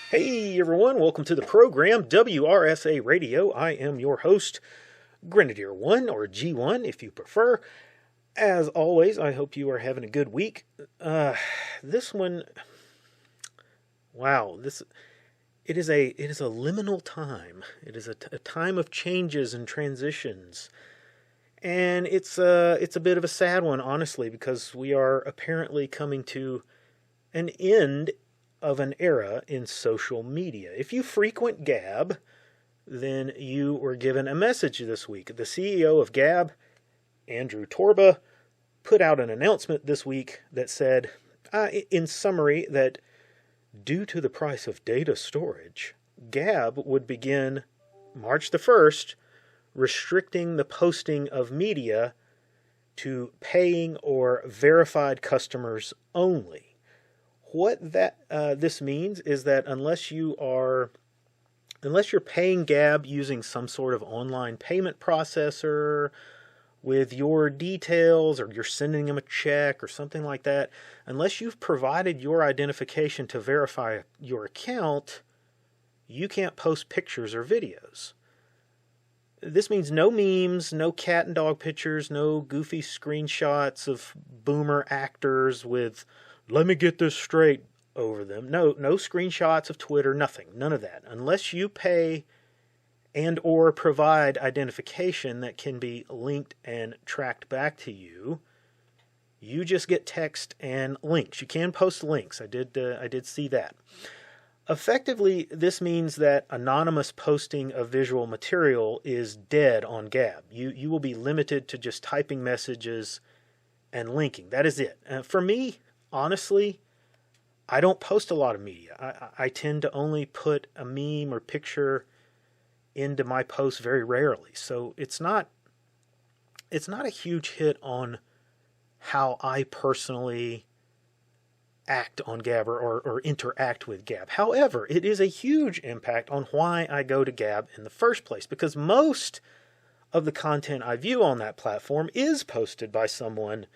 Hey everyone, welcome to the program WRSA Radio. I am your host, Grenadier 1 or G1 if you prefer. As always, I hope you are having a good week. This one, wow, it is a liminal time. It is a time of changes and transitions. And it's a bit of a sad one, honestly, because we are apparently coming to an end of an era in social media. If you frequent Gab, then you were given a message this week. The CEO of Gab, Andrew Torba, put out an announcement this week that said, in summary, that due to the price of data storage, Gab would begin March the 1st restricting the posting of media to paying or verified customers only. What this means is that unless you're paying Gab using some sort of online payment processor with your details, or you're sending them a check or something like that, unless you've provided your identification to verify your account, you can't post pictures or videos. This means no memes, no cat and dog pictures, no goofy screenshots of boomer actors with "let me get this straight" over them. No screenshots of Twitter, nothing, none of that. Unless you pay and or provide identification that can be linked and tracked back to you, you just get text and links. You can post links. I did see that. Effectively, this means that anonymous posting of visual material is dead on Gab. You will be limited to just typing messages and linking. That is it. For me, honestly, I don't post a lot of media. I tend to only put a meme or picture into my posts very rarely. So it's not a huge hit on how I personally act on Gab or interact with Gab. However, it is a huge impact on why I go to Gab in the first place, because most of the content I view on that platform is posted by someone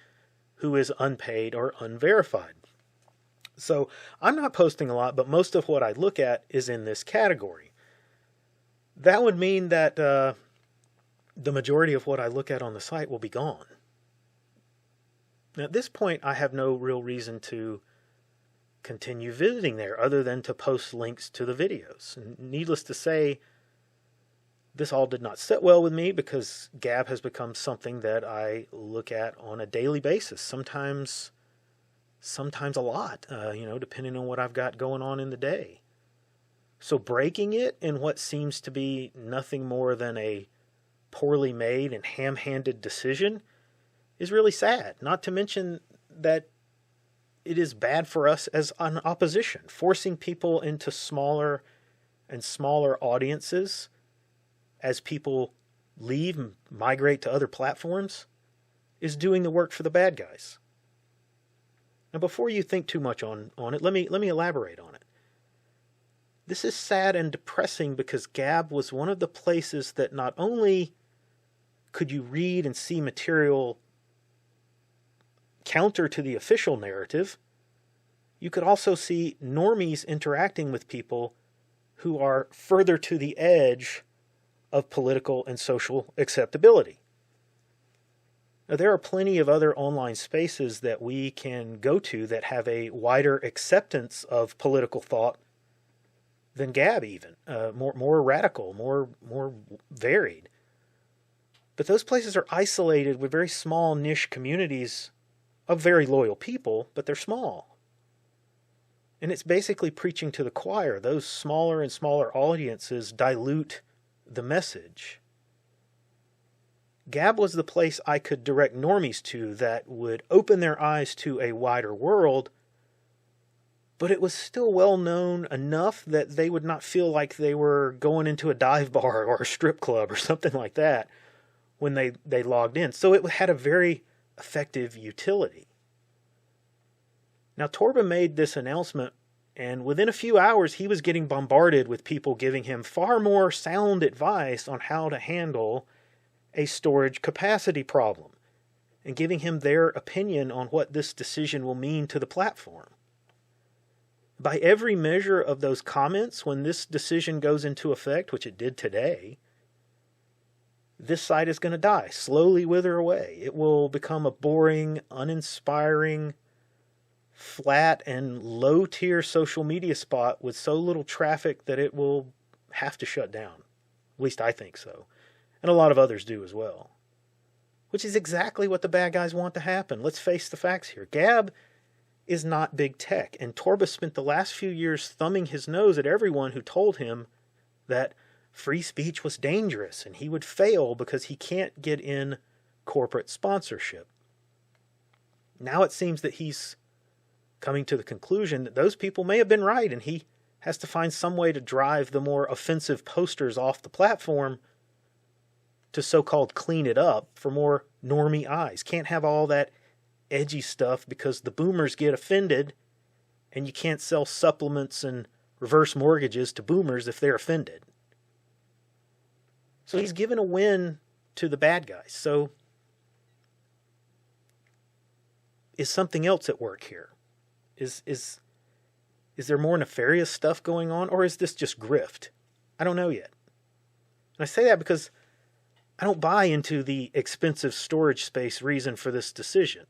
who is unpaid or unverified. So I'm not posting a lot, but most of what I look at is in this category. That would mean that the majority of what I look at on the site will be gone. Now, at this point, I have no real reason to continue visiting there other than to post links to the videos. And needless to say, this all did not sit well with me, because Gab has become something that I look at on a daily basis. Sometimes a lot, depending on what I've got going on in the day. So breaking it in what seems to be nothing more than a poorly made and ham-handed decision is really sad. Not to mention that it is bad for us as an opposition. Forcing people into smaller and smaller audiences as people leave and migrate to other platforms is doing the work for the bad guys. Now, before you think too much on it, let me elaborate on it. This is sad and depressing because Gab was one of the places that not only could you read and see material counter to the official narrative, you could also see normies interacting with people who are further to the edge of political and social acceptability. Now, there are plenty of other online spaces that we can go to that have a wider acceptance of political thought than Gab even, more radical, more varied. But those places are isolated with very small niche communities of very loyal people, but they're small. And it's basically preaching to the choir. Those smaller and smaller audiences dilute the message. Gab was the place I could direct normies to that would open their eyes to a wider world, but it was still well known enough that they would not feel like they were going into a dive bar or a strip club or something like that when they logged in. So it had a very effective utility. Now, Torba made this announcement, and within a few hours, he was getting bombarded with people giving him far more sound advice on how to handle a storage capacity problem and giving him their opinion on what this decision will mean to the platform. by every measure of those comments, when this decision goes into effect, which it did today, this site is going to die, slowly wither away. It will become a boring, uninspiring, flat, and low-tier social media spot with so little traffic that it will have to shut down. At least I think so. And a lot of others do as well. Which is exactly what the bad guys want to happen. Let's face the facts here. Gab is not big tech, and Torba spent the last few years thumbing his nose at everyone who told him that free speech was dangerous and he would fail because he can't get in corporate sponsorship. Now it seems that he's coming to the conclusion that those people may have been right, and he has to find some way to drive the more offensive posters off the platform to so-called clean it up for more normie eyes. Can't have all that edgy stuff because the boomers get offended, and you can't sell supplements and reverse mortgages to boomers if they're offended. So he's given a win to the bad guys. So is something else at work here? Is there more nefarious stuff going on, or is this just grift? I don't know yet. And I say that because I don't buy into the expensive storage space reason for this decision.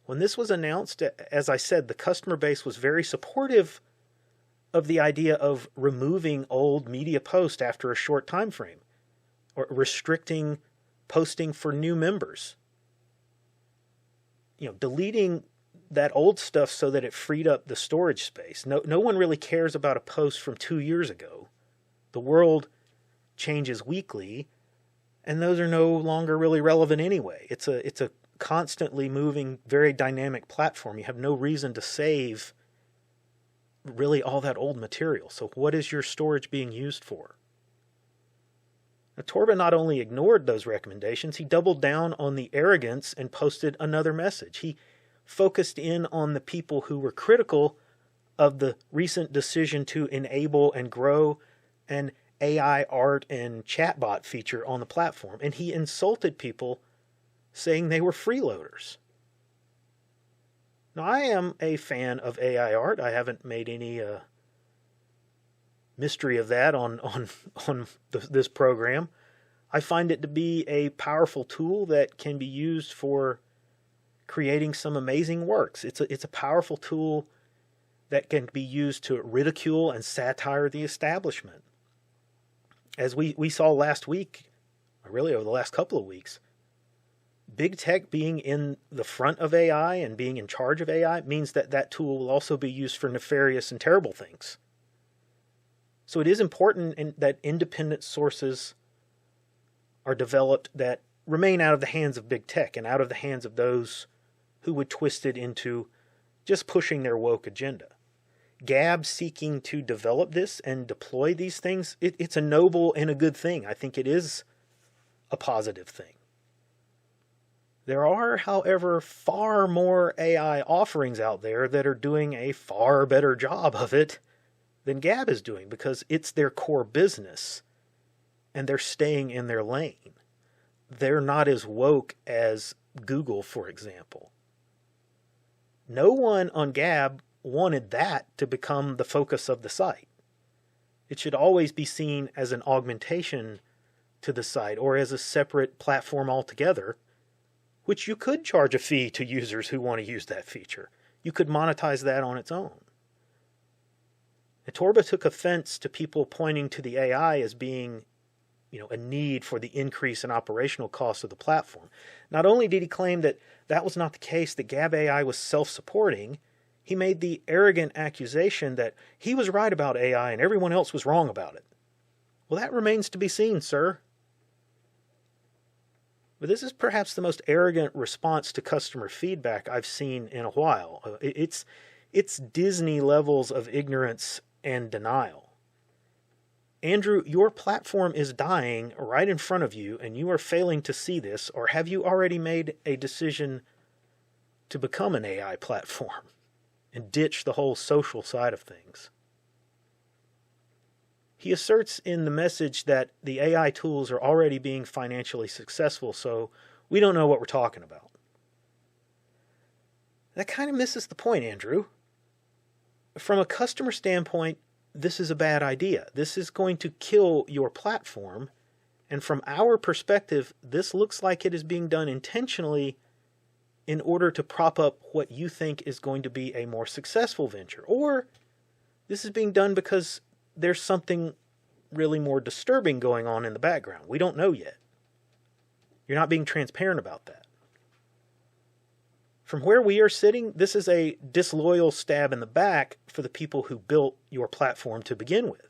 When this was announced, as I said, the customer base was very supportive of the idea of removing old media posts after a short time frame, or restricting posting for new members. Deleting that old stuff so that it freed up the storage space. No one really cares about a post from 2 years ago. The world changes weekly, and those are no longer really relevant anyway. It's a constantly moving, very dynamic platform. You have no reason to save really all that old material. So what is your storage being used for? Now, Torba not only ignored those recommendations, he doubled down on the arrogance and posted another message. He focused in on the people who were critical of the recent decision to enable and grow an AI art and chatbot feature on the platform, and he insulted people saying they were freeloaders. Now, I am a fan of AI art. I haven't made any mystery of that on this program. I find it to be a powerful tool that can be used for creating some amazing works. It's a powerful tool that can be used to ridicule and satire the establishment. As we saw last week, or really over the last couple of weeks, big tech being in the front of AI and being in charge of AI means that that tool will also be used for nefarious and terrible things. So it is important that independent sources are developed that remain out of the hands of big tech and out of the hands of those who would twist it into just pushing their woke agenda. Gab seeking to develop this and deploy these things, it's a noble and a good thing. I think it is a positive thing. There are, however, far more AI offerings out there that are doing a far better job of it than Gab is doing, because it's their core business and they're staying in their lane. They're not as woke as Google, for example. No one on Gab wanted that to become the focus of the site. It should always be seen as an augmentation to the site or as a separate platform altogether, which you could charge a fee to users who want to use that feature. You could monetize that on its own. Torba took offense to people pointing to the AI as being, a need for the increase in operational costs of the platform. Not only did he claim that that was not the case, that Gab AI was self-supporting, he made the arrogant accusation that he was right about AI and everyone else was wrong about it. Well, that remains to be seen, sir. But this is perhaps the most arrogant response to customer feedback I've seen in a while. It's Disney levels of ignorance and denial. Andrew, your platform is dying right in front of you, and you are failing to see this, or have you already made a decision to become an AI platform and ditch the whole social side of things? He asserts in the message that the AI tools are already being financially successful, so we don't know what we're talking about. That kind of misses the point, Andrew. From a customer standpoint, this is a bad idea. This is going to kill your platform. And from our perspective, this looks like it is being done intentionally in order to prop up what you think is going to be a more successful venture. Or this is being done because there's something really more disturbing going on in the background. We don't know yet. You're not being transparent about that. From where we are sitting, this is a disloyal stab in the back for the people who built your platform to begin with.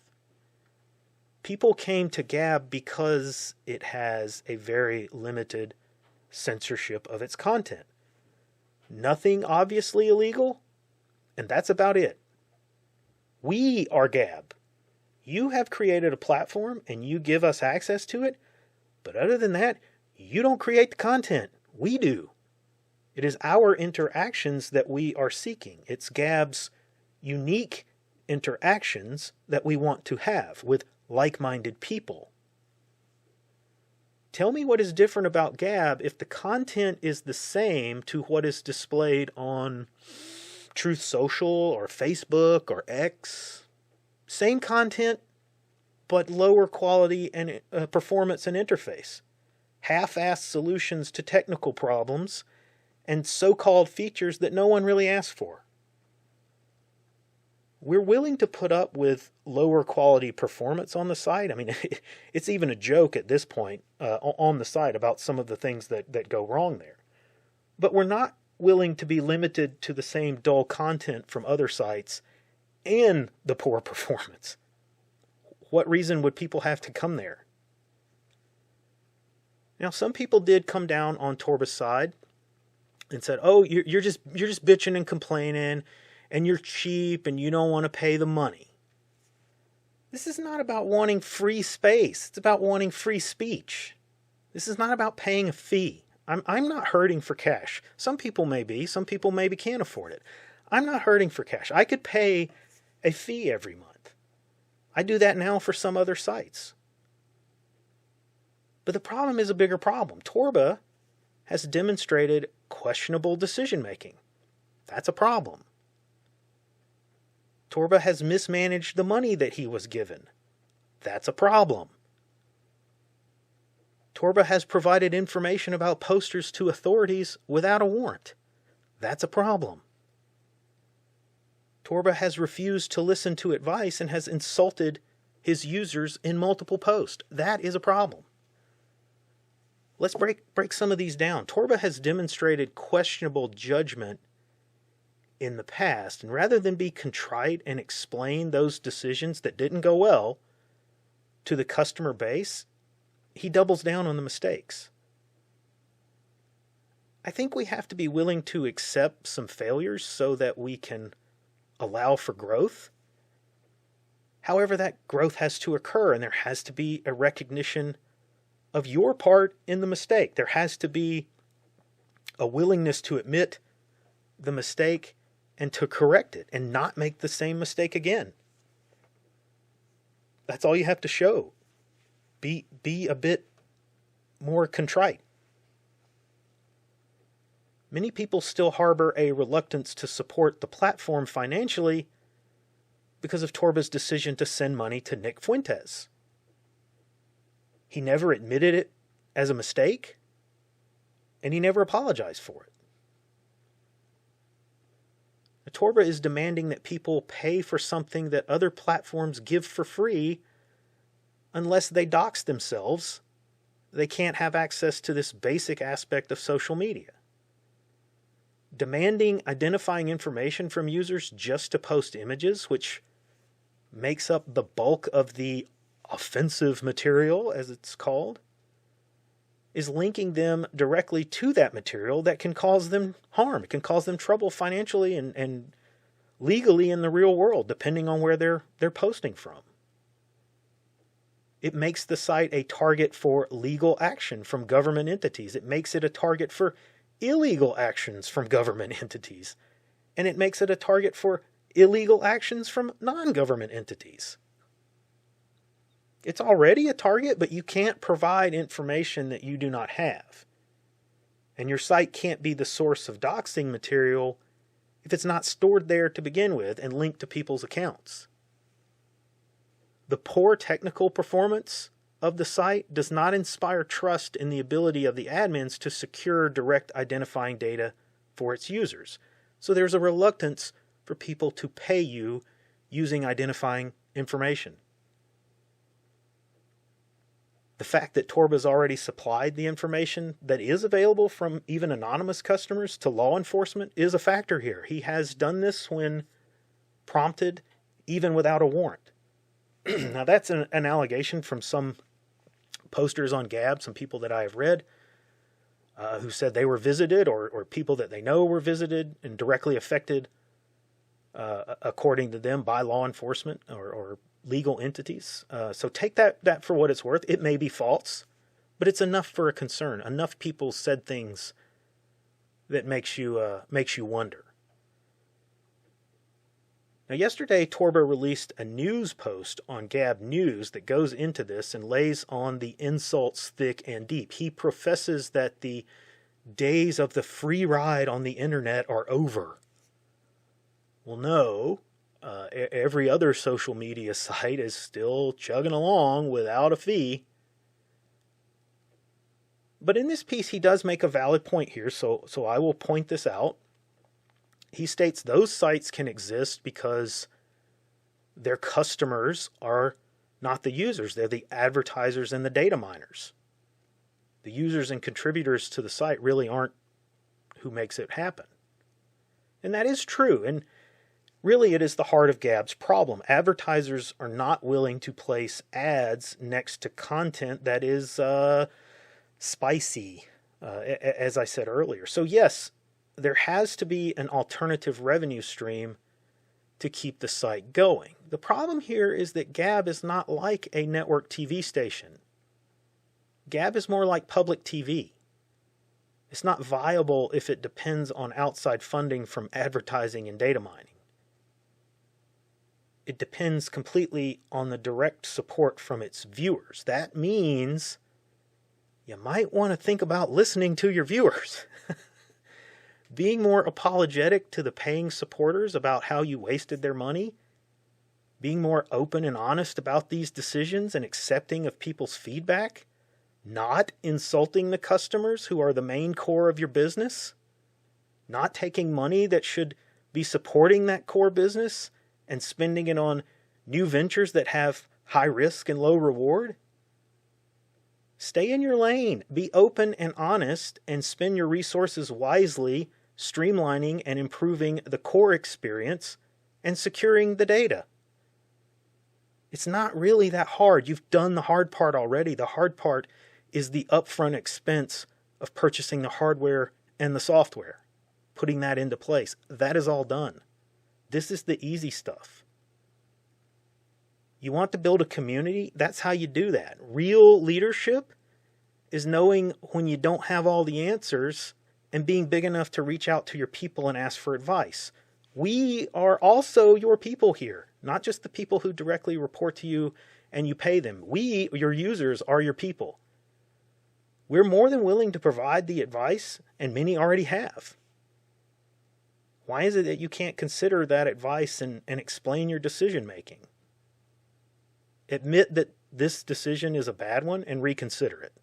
People came to Gab because it has a very limited censorship of its content. Nothing obviously illegal, and that's about it. We are Gab. You have created a platform and you give us access to it, but other than that, you don't create the content. We do. It is our interactions that we are seeking. It's Gab's unique interactions that we want to have with like-minded people. Tell me what is different about Gab if the content is the same to what is displayed on Truth Social or Facebook or X. Same content, but lower quality and performance and interface. Half-assed solutions to technical problems and so-called features that no one really asked for. We're willing to put up with lower quality performance on the site. I mean, it's even a joke at this point on the site about some of the things that go wrong there. But we're not willing to be limited to the same dull content from other sites and the poor performance. What reason would people have to come there? Now, some people did come down on Torba's side and said, "Oh, you're just bitching and complaining, and you're cheap, and you don't want to pay the money." This is not about wanting free space. It's about wanting free speech. This is not about paying a fee. I'm not hurting for cash. Some people may be. Some people maybe can't afford it. I'm not hurting for cash. I could pay a fee every month. I do that now for some other sites. But the problem is a bigger problem. Torba has demonstrated questionable decision-making. That's a problem. Torba has mismanaged the money that he was given. That's a problem. Torba has provided information about posters to authorities without a warrant. That's a problem. Torba has refused to listen to advice and has insulted his users in multiple posts. That is a problem. Let's break some of these down. Torba has demonstrated questionable judgment in the past, and rather than be contrite and explain those decisions that didn't go well to the customer base, he doubles down on the mistakes. I think we have to be willing to accept some failures so that we can allow for growth. However, that growth has to occur, and there has to be a recognition of your part in the mistake. There has to be a willingness to admit the mistake and to correct it and not make the same mistake again. That's all you have to show. Be a bit more contrite. Many people still harbor a reluctance to support the platform financially because of Torba's decision to send money to Nick Fuentes. He never admitted it as a mistake, and he never apologized for it. Torba is demanding that people pay for something that other platforms give for free unless they dox themselves. They can't have access to this basic aspect of social media. Demanding identifying information from users just to post images, which makes up the bulk of the offensive material, as it's called, is linking them directly to that material that can cause them harm. It can cause them trouble financially and legally in the real world, depending on where they're posting from. It makes the site a target for legal action from government entities. It makes it a target for illegal actions from government entities. And it makes it a target for illegal actions from non-government entities. It's already a target, but you can't provide information that you do not have. And your site can't be the source of doxing material if it's not stored there to begin with and linked to people's accounts? The poor technical performance of the site does not inspire trust in the ability of the admins to secure direct identifying data for its users. So there's a reluctance for people to pay you using identifying information. The fact that Torba's already supplied the information that is available from even anonymous customers to law enforcement is a factor here. He has done this when prompted, even without a warrant. Now that's an allegation from some posters on Gab, some people that I have read, who said they were visited or people that they know were visited and directly affected, according to them, by law enforcement or legal entities. So take that for what it's worth. It may be false, but it's enough for a concern. Enough people said things that makes you wonder. Now, yesterday, Torba released a news post on Gab News that goes into this and lays on the insults thick and deep. He professes that the days of the free ride on the internet are over. Well, no. Every other social media site is still chugging along without a fee. But in this piece, he does make a valid point here, so I will point this out. He states those sites can exist because their customers are not the users. They're the advertisers and the data miners. The users and contributors to the site really aren't who makes it happen. And that is true. And really, it is the heart of Gab's problem. Advertisers are not willing to place ads next to content that is spicy, as I said earlier. So yes, there has to be an alternative revenue stream to keep the site going. The problem here is that Gab is not like a network TV station. Gab is more like public TV. It's not viable if it depends on outside funding from advertising and data mining. It depends completely on the direct support from its viewers. That means you might want to think about listening to your viewers. Being more apologetic to the paying supporters about how you wasted their money. Being more open and honest about these decisions and accepting of people's feedback. Not insulting the customers who are the main core of your business. Not taking money that should be supporting that core business and spending it on new ventures that have high risk and low reward. Stay in your lane. Be open and honest and spend your resources wisely, streamlining and improving the core experience and securing the data. It's not really that hard. You've done the hard part already. The hard part is the upfront expense of purchasing the hardware and the software, putting that into place. That is all done. This is the easy stuff. You want to build a community? That's how you do that. Real leadership is knowing when you don't have all the answers and being big enough to reach out to your people and ask for advice. We are also your people here, not just the people who directly report to you and you pay them. We, your users, are your people. We're more than willing to provide the advice, and many already have. Why is it that you can't consider that advice and explain your decision making? Admit that this decision is a bad one and reconsider it.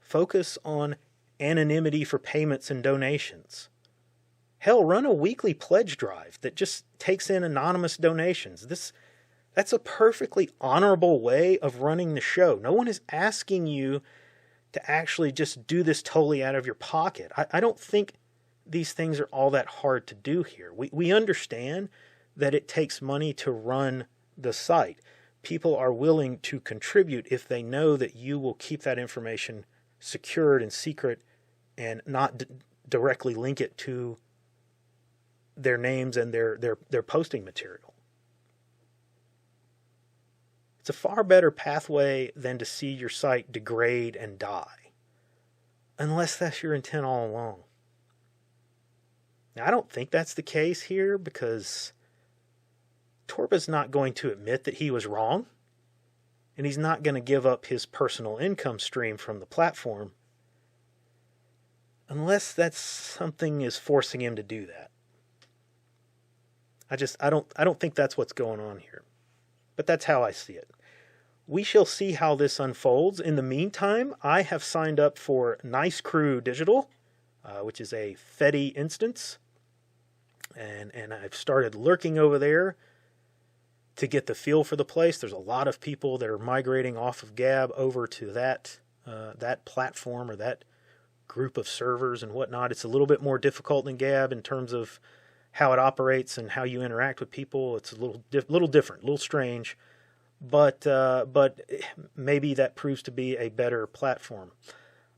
Focus on anonymity for payments and donations. Hell, run a weekly pledge drive that just takes in anonymous donations. That's a perfectly honorable way of running the show. No one is asking you to actually just do this totally out of your pocket. I don't think these things are all that hard to do here. We understand that it takes money to run the site. People are willing to contribute if they know that you will keep that information secured and secret and not directly link it to their names and their posting material. It's a far better pathway than to see your site degrade and die, unless that's your intent all along. Now, I don't think that's the case here because Torba's not going to admit that he was wrong, and he's not going to give up his personal income stream from the platform unless that's something is forcing him to do that. I don't think that's what's going on here. But that's how I see it. We shall see how this unfolds. In the meantime, I have signed up for Nice Crew Digital, which is a Fetty instance. And I've started lurking over there to get the feel for the place. There's a lot of people that are migrating off of Gab over to that platform or that group of servers and whatnot. It's a little bit more difficult than Gab in terms of how it operates and how you interact with people. It's a little different, a little strange, but maybe that proves to be a better platform.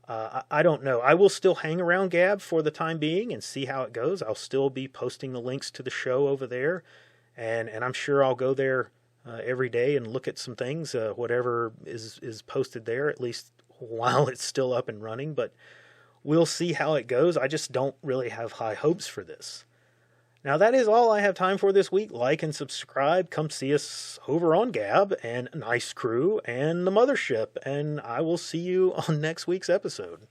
I don't know. I will still hang around Gab for the time being and see how it goes. I'll still be posting the links to the show over there, and I'm sure I'll go there every day and look at some things, whatever is posted there, at least while it's still up and running. But we'll see how it goes. I just don't really have high hopes for this. Now, that is all I have time for this week. Like and subscribe. Come see us over on Gab and Nice Crew and the Mothership. And I will see you on next week's episode.